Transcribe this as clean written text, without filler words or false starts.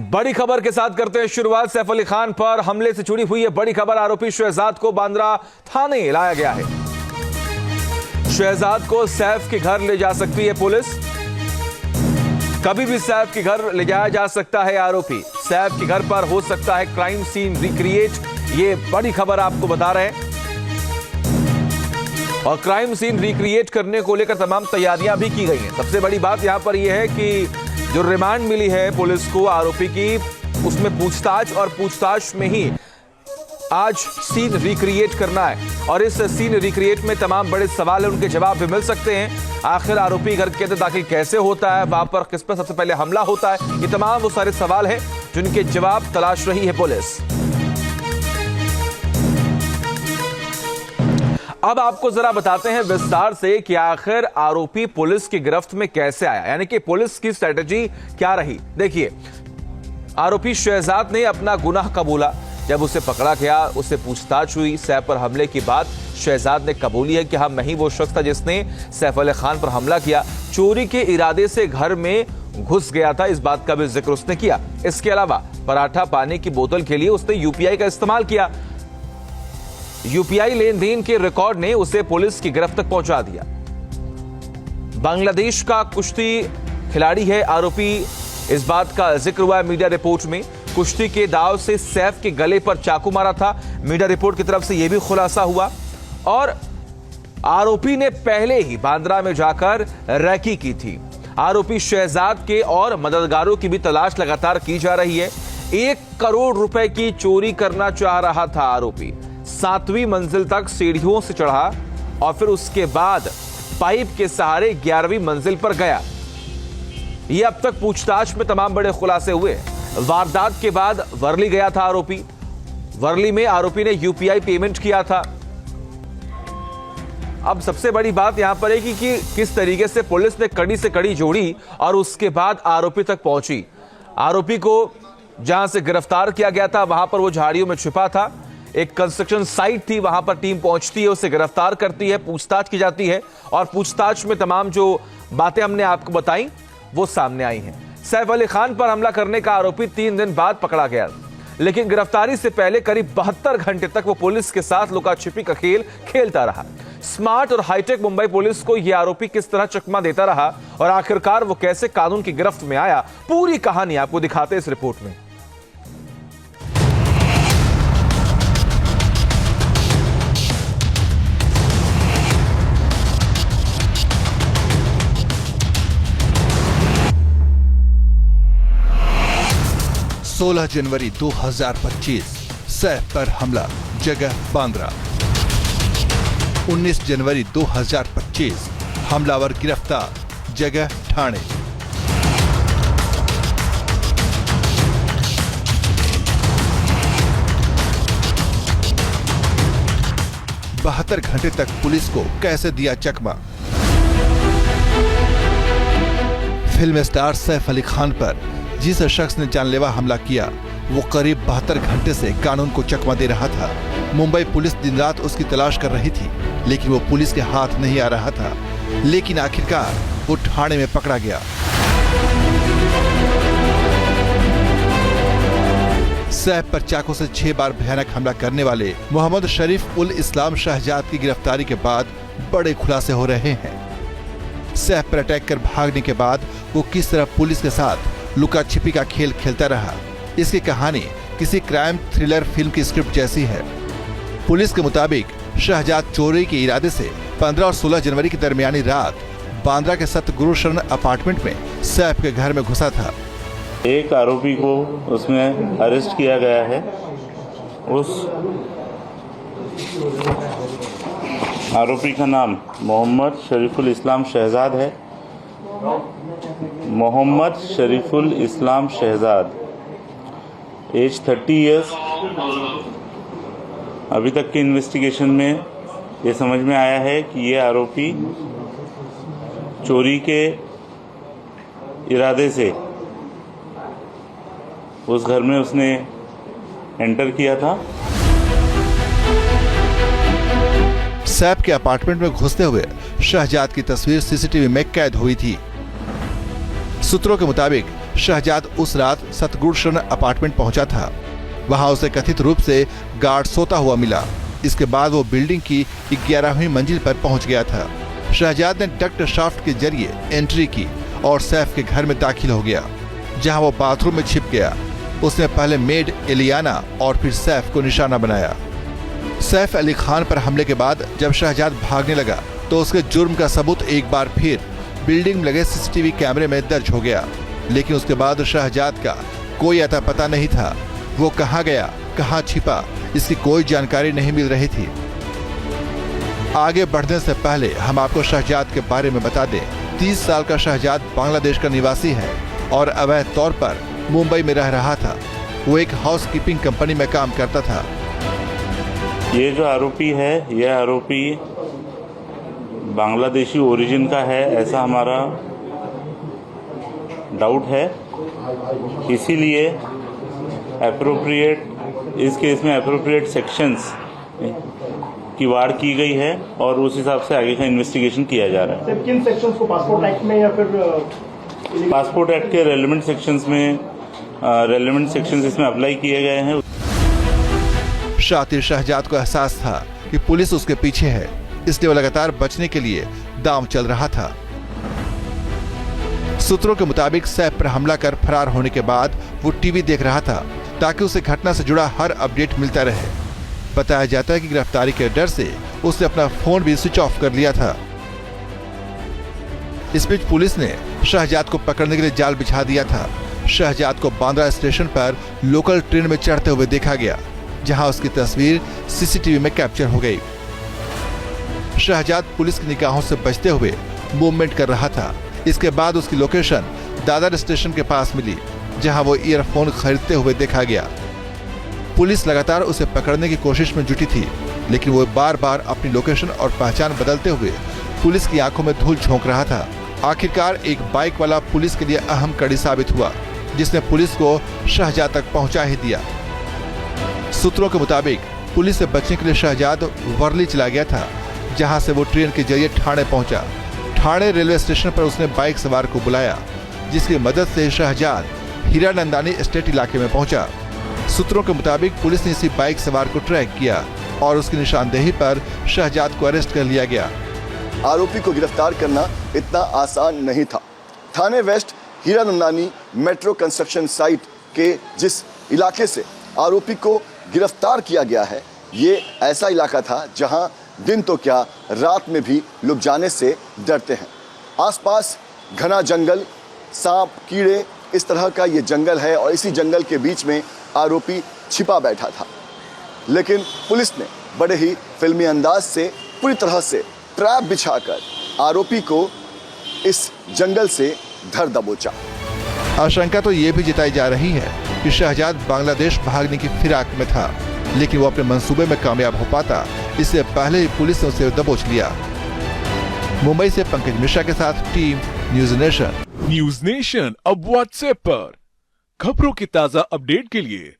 बड़ी खबर के साथ करते हैं शुरुआत। सैफ अली खान पर हमले से जुड़ी हुई है बड़ी खबर। आरोपी शहजाद को बांद्रा थाने लाया गया है। शहजाद को सैफ के घर ले जा सकती है पुलिस। कभी भी सैफ के घर ले जाया जा सकता है आरोपी। सैफ के घर पर हो सकता है क्राइम सीन रिक्रिएट। ये बड़ी खबर आपको बता रहे हैं। और क्राइम सीन रिक्रिएट करने को लेकर तमाम तैयारियां भी की गई हैं। सबसे बड़ी बात यहां पर यह है कि जो रिमांड मिली है पुलिस को आरोपी की, उसमें पूछताछ और पूछताछ में ही आज सीन रिक्रिएट करना है। और इस सीन रिक्रिएट में तमाम बड़े सवाल हैं, उनके जवाब भी मिल सकते हैं। आखिर आरोपी घर के अंदर दाखिल कैसे होता है, वहां पर किस पर सबसे पहले हमला होता है, ये तमाम वो सारे सवाल हैं जिनके जवाब तलाश रही है पुलिस। अब आपको जरा बताते हैं विस्तार से कि आखिर आरोपी पुलिस की गिरफ्त में कैसे आया, यानी कि पुलिस की स्ट्रेटजी क्या रही। देखिए, आरोपी शहजाद ने अपना गुनाह कबूला। जब उसे पकड़ा गया, उससे पूछताछ हुई। सैफ पर हमले के बाद शहजाद ने कबूली है कि हाँ, मैं ही वो शख्स था जिसने सैफ अली खान पर हमला किया। चोरी के इरादे से घर में घुस गया था, इस बात का भी जिक्र उसने किया। इसके अलावा पराठा पानी की बोतल के लिए उसने यूपीआई का इस्तेमाल किया। यूपीआई लेन देन के रिकॉर्ड ने उसे पुलिस की गिरफ्त तक पहुंचा दिया। बांग्लादेश का कुश्ती खिलाड़ी है आरोपी, इस बात का जिक्र हुआ है मीडिया रिपोर्ट में। कुश्ती के दाव से सैफ के गले पर चाकू मारा था, मीडिया रिपोर्ट की तरफ से यह भी खुलासा हुआ। और आरोपी ने पहले ही बांद्रा में जाकर रैकी की थी। आरोपी शहजाद के और मददगारों की भी तलाश लगातार की जा रही है। 1 करोड़ रुपए की चोरी करना चाह रहा था आरोपी। 7वीं मंजिल तक सीढ़ियों से चढ़ा और फिर उसके बाद पाइप के सहारे 11वीं मंजिल पर गया। यह अब तक पूछताछ में तमाम बड़े खुलासे हुए। वारदात के बाद वर्ली गया था आरोपी। वर्ली में आरोपी ने यूपीआई पेमेंट किया था। अब सबसे बड़ी बात यहां पर है कि किस तरीके से पुलिस ने कड़ी से कड़ी जोड़ी और उसके बाद आरोपी तक पहुंची। आरोपी को जहां से गिरफ्तार किया गया था वहां पर वो झाड़ियों में छिपा था। एक कंस्ट्रक्शन साइट थी, वहां पर टीम पहुंचती है, उसे गिरफ्तार करती है, पूछताछ की जाती है। और पूछताछ में तमाम जो बातें हमने आपको बताई वो सामने आई हैं। सैफ अली खान पर हमला करने का आरोपी 3 दिन बाद पकड़ा गया, लेकिन गिरफ्तारी से पहले करीब 72 घंटे तक वो पुलिस के साथ लुका छिपी का खेल खेलता रहा। स्मार्ट और हाईटेक मुंबई पुलिस को यह आरोपी किस तरह चकमा देता रहा और आखिरकार वो कैसे कानून की गिरफ्त में आया, पूरी कहानी आपको दिखाते इस रिपोर्ट में। सोलह जनवरी 2025 सैफ पर हमला, जगह बांद्रा। 19 जनवरी 2025 हमलावर गिरफ्तार, जगह ठाणे। बहत्तर घंटे तक पुलिस को कैसे दिया चकमा। फिल्म स्टार सैफ अली खान पर जिस शख्स ने जानलेवा हमला किया वो करीब 72 घंटे से कानून को चकमा दे रहा था। मुंबई पुलिस दिन रात उसकी तलाश कर रही थी, लेकिन वो पुलिस के हाथ नहीं आ रहा था। लेकिन आखिरकार वो ठाणे में पकड़ा गया। सैफ पर चाकू से 6 बार भयानक हमला करने वाले मोहम्मद शरीफ उल इस्लाम शहजाद की गिरफ्तारी के बाद बड़े खुलासे हो रहे हैं। सैफ पर अटैक कर भागने के बाद वो किस तरह पुलिस के साथ लुका छिपी का खेल खेलता रहा, इसकी कहानी किसी क्राइम थ्रिलर फिल्म की स्क्रिप्ट जैसी है। पुलिस के मुताबिक शहजाद चोरी के इरादे से 15 और 16 जनवरी की दरमियानी रात बांद्रा के सतगुरु शरण अपार्टमेंट में सैफ के घर में घुसा था। एक आरोपी को उसमें अरेस्ट किया गया है। उस आरोपी का नाम मोहम्मद शरीफुल इस्लाम शहजाद है। मोहम्मद शरीफुल इस्लाम शहजाद, एज 30 इयर्स। अभी तक के इन्वेस्टिगेशन में ये समझ में आया है कि ये आरोपी चोरी के इरादे से उस घर में उसने एंटर किया था। सैफ के अपार्टमेंट में घुसते हुए शहजाद की तस्वीर सीसीटीवी में कैद हुई थी। सूत्रों के मुताबिक शहजाद उस रात सतगुरशन अपार्टमेंट पहुंचा था। वहां उसे कथित रूप से गार्ड सोता हुआ मिला। इसके बाद वो बिल्डिंग की 11वीं मंजिल पर पहुंच गया था। शहजाद ने डक्ट शाफ्ट के जरिए एंट्री की और सैफ के घर में दाखिल हो गया, जहां वो बाथरूम में छिप गया। उसने पहले मेड एलियाना और फिर सैफ को निशाना बनाया। सैफ अली खान पर हमले के बाद जब शहजाद भागने लगा तो उसके जुर्म का सबूत एक बार फिर बिल्डिंग में लगे सीसीटीवी कैमरे में दर्ज हो गया। लेकिन उसके बाद शहजाद का कोई अता पता नहीं था। वो कहाँ गया, कहाँ छिपा, इसकी कोई जानकारी नहीं मिल रही थी। आगे बढ़ने से पहले हम आपको शहजाद के बारे में बता दें। 30 साल का शहजाद बांग्लादेश का निवासी है और अवैध तौर पर मुंबई में रह रहा था। वो एक हाउसकीपिंग कंपनी में काम करता था। ये जो आरोपी है, यह आरोपी बांग्लादेशी ओरिजिन का है, ऐसा हमारा डाउट है। इसीलिए इस केस में एप्रोप्रिएट सेक्शंस की वाड़ की गई है और उस हिसाब से आगे का इन्वेस्टिगेशन किया जा रहा है। किन सेक्शंस को पासपोर्ट एक्ट में या फिर पासपोर्ट एक्ट के रेलेवेंट सेक्शंस इसमें अप्लाई किए गए हैं। शातिर शहजाद को एहसास था कि पुलिस उसके पीछे है, इसलिए वो लगातार बचने के लिए दांव चल रहा था। सूत्रों के मुताबिक सैफ पर हमला कर फरार होने के बाद वो टीवी देख रहा था ताकि उसे घटना से जुड़ा हर अपडेट मिलता रहे। बताया जाता है कि गिरफ्तारी के डर से उसने अपना फोन भी स्विच ऑफ कर लिया था। इस बीच पुलिस ने शहजाद को पकड़ने के लिए जाल बिछा दिया था। शहजाद को बांद्रा स्टेशन पर लोकल ट्रेन में चढ़ते हुए देखा गया, जहां उसकी तस्वीर सीसीटीवी में कैप्चर हो गई। शहजाद पुलिस की निगाहों से बचते हुए मूवमेंट कर रहा था। इसके बाद उसकी लोकेशन दादर स्टेशन के पास मिली, जहां वो ईयरफोन खरीदते हुए देखा गया। पुलिस लगातार उसे पकड़ने की कोशिश में जुटी थी, लेकिन वो बार बार अपनी लोकेशन और पहचान बदलते हुए पुलिस की आंखों में धूल झोंक रहा था। आखिरकार एक बाइक वाला पुलिस के लिए अहम कड़ी साबित हुआ, जिसने पुलिस को शहजाद तक पहुंचा ही दिया। सूत्रों के मुताबिक पुलिस से बचने के लिए शहजाद वर्ली चला गया था, जहां से वो ट्रेन के जरिए ठाणे पहुंचा। ठाणे रेलवे स्टेशन पर उसने बाइक सवार को बुलाया, जिसकी मदद से शहजाद हीरानंदानी एस्टेट इलाके में पहुंचा। सूत्रों के मुताबिक पुलिस ने इसी बाइक सवार को ट्रैक किया और उसकी निशानदेही पर शहजाद को अरेस्ट कर लिया गया। आरोपी को गिरफ्तार करना इतना आसान नहीं था। Thane west Hiranandani metro construction site के जिस इलाके से आरोपी को गिरफ्तार किया गया है, ये ऐसा इलाका था जहां दिन तो क्या रात में भी लोग जाने से डरते हैं। आसपास घना जंगल, सांप, कीड़े, इस तरह का ये जंगल है और इसी जंगल के बीच में आरोपी छिपा बैठा था। लेकिन पुलिस ने बड़े ही फिल्मी अंदाज से पूरी तरह से ट्रैप बिछाकर आरोपी को इस जंगल से धर दबोचा। आशंका तो ये भी जताई जा रही है कि शहजाद बांग्लादेश भागने की फिराक में था, लेकिन वो अपने मंसूबे में कामयाब हो पाता, इससे पहले ही पुलिस ने उसे दबोच लिया। मुंबई से पंकज मिश्रा के साथ team news nation. News nation अब व्हाट्सएप पर खबरों की ताजा अपडेट के लिए